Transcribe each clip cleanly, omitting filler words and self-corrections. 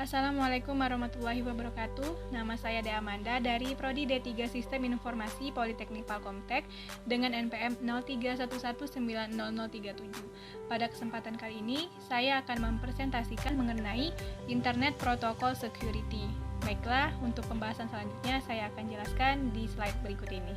Assalamualaikum warahmatullahi wabarakatuh. Nama saya Dea Amanda dari Prodi D3 Sistem Informasi Politeknik Palkomtek dengan NPM 0311900037. Pada kesempatan kali ini, saya akan mempresentasikan mengenai Internet Protocol Security. Baiklah, untuk pembahasan selanjutnya saya akan jelaskan di slide berikut ini.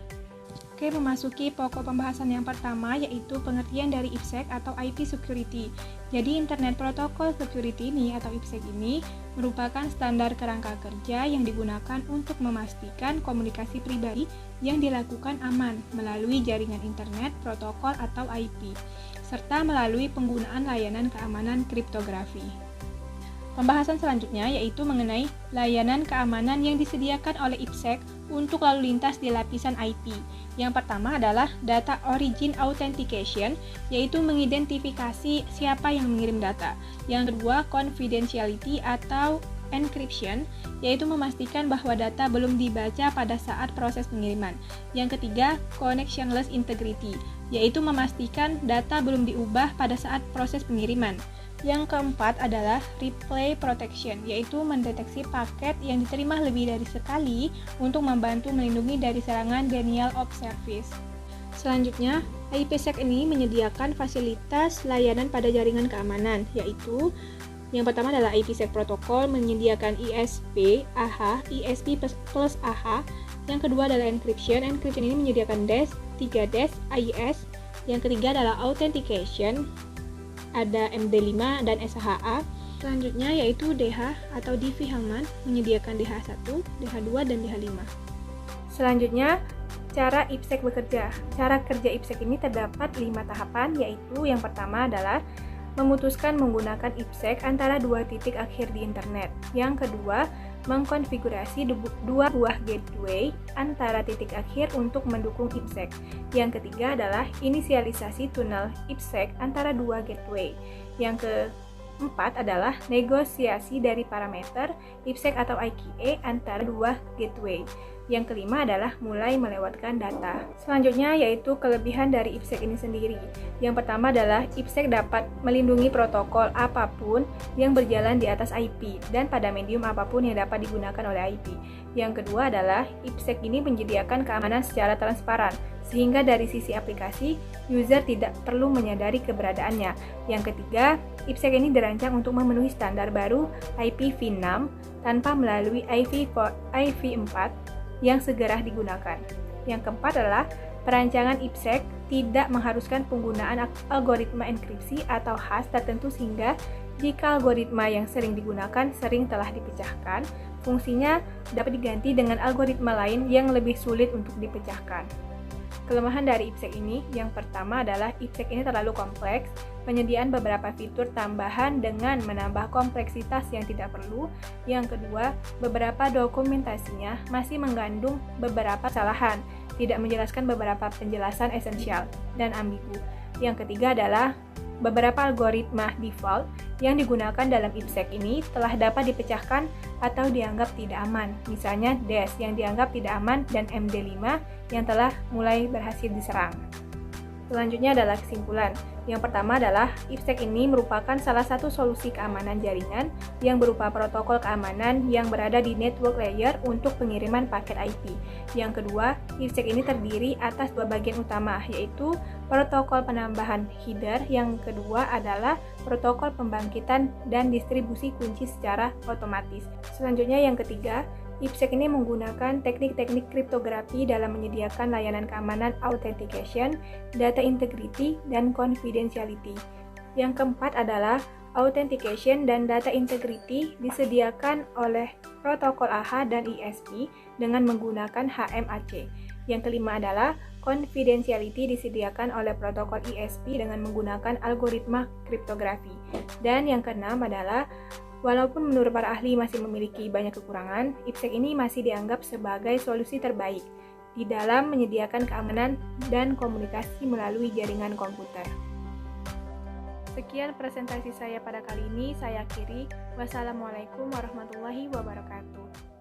Oke, memasuki pokok pembahasan yang pertama yaitu pengertian dari IPsec atau IP Security. Jadi Internet Protocol Security ini atau IPsec ini merupakan standar kerangka kerja yang digunakan untuk memastikan komunikasi pribadi yang dilakukan aman melalui jaringan internet protokol atau IP, serta melalui penggunaan layanan keamanan kriptografi. Pembahasan selanjutnya yaitu mengenai layanan keamanan yang disediakan oleh IPsec untuk lalu lintas di lapisan IP. Yang pertama adalah Data Origin Authentication, yaitu mengidentifikasi siapa yang mengirim data. Yang kedua, Confidentiality atau Encryption, yaitu memastikan bahwa data belum dibaca pada saat proses pengiriman. Yang ketiga, Connectionless Integrity, yaitu memastikan data belum diubah pada saat proses pengiriman. Yang keempat adalah Replay Protection, yaitu mendeteksi paket yang diterima lebih dari sekali untuk membantu melindungi dari serangan denial of service. Selanjutnya, IPsec ini menyediakan fasilitas layanan pada jaringan keamanan, yaitu yang pertama adalah IPsec Protocol menyediakan ISP, AH, ISP plus AH. Yang kedua adalah Encryption. Encryption ini menyediakan DES, 3DES, AES. Yang ketiga adalah Authentication, ada MD5 dan SHA. Selanjutnya yaitu DH atau Diffie-Hellman menyediakan DH1, DH2, dan DH5. Selanjutnya, cara IPsec bekerja. Cara kerja IPsec ini terdapat 5 tahapan, yaitu yang pertama adalah memutuskan menggunakan IPsec antara dua titik akhir di internet. Yang kedua, mengkonfigurasi dua buah gateway antara titik akhir untuk mendukung IPsec. Yang ketiga adalah inisialisasi tunnel IPsec antara dua gateway. Yang keempat adalah negosiasi dari parameter IPsec atau IKE antara dua gateway. Yang kelima adalah mulai melewatkan data. Selanjutnya yaitu kelebihan dari IPsec ini sendiri. Yang pertama adalah IPsec dapat melindungi protokol apapun yang berjalan di atas IP dan pada medium apapun yang dapat digunakan oleh IP. Yang kedua adalah IPsec ini menyediakan keamanan secara transparan, sehingga dari sisi aplikasi, user tidak perlu menyadari keberadaannya. Yang ketiga, IPsec ini dirancang untuk memenuhi standar baru IPv6 tanpa melalui IPv4 yang segera digunakan. Yang keempat adalah perancangan IPsec tidak mengharuskan penggunaan algoritma enkripsi atau hash tertentu, sehingga jika algoritma yang sering digunakan sering telah dipecahkan, fungsinya dapat diganti dengan algoritma lain yang lebih sulit untuk dipecahkan. Kelemahan dari IPsec ini, yang pertama adalah IPsec ini terlalu kompleks, penyediaan beberapa fitur tambahan dengan menambah kompleksitas yang tidak perlu. Yang kedua, beberapa dokumentasinya masih mengandung beberapa kesalahan, tidak menjelaskan beberapa penjelasan esensial dan ambigu. Yang ketiga adalah beberapa algoritma default yang digunakan dalam IPsec ini telah dapat dipecahkan atau dianggap tidak aman, misalnya DES yang dianggap tidak aman dan MD5 yang telah mulai berhasil diserang. Selanjutnya adalah kesimpulan. Yang pertama adalah IPsec ini merupakan salah satu solusi keamanan jaringan yang berupa protokol keamanan yang berada di network layer untuk pengiriman paket IP. Yang kedua, IPsec ini terdiri atas dua bagian utama, yaitu protokol penambahan header. Yang kedua adalah protokol pembangkitan dan distribusi kunci secara otomatis. Selanjutnya yang ketiga, IPsec ini menggunakan teknik-teknik kriptografi dalam menyediakan layanan keamanan authentication, data integrity, dan confidentiality. Yang keempat adalah authentication dan data integrity disediakan oleh protokol AH dan ISP dengan menggunakan HMAC. Yang kelima adalah confidentiality disediakan oleh protokol ISP dengan menggunakan algoritma kriptografi. Dan yang keenam adalah walaupun menurut para ahli masih memiliki banyak kekurangan, IPsec ini masih dianggap sebagai solusi terbaik di dalam menyediakan keamanan dan komunikasi melalui jaringan komputer. Sekian presentasi saya pada kali ini, saya akhiri. Wassalamualaikum warahmatullahi wabarakatuh.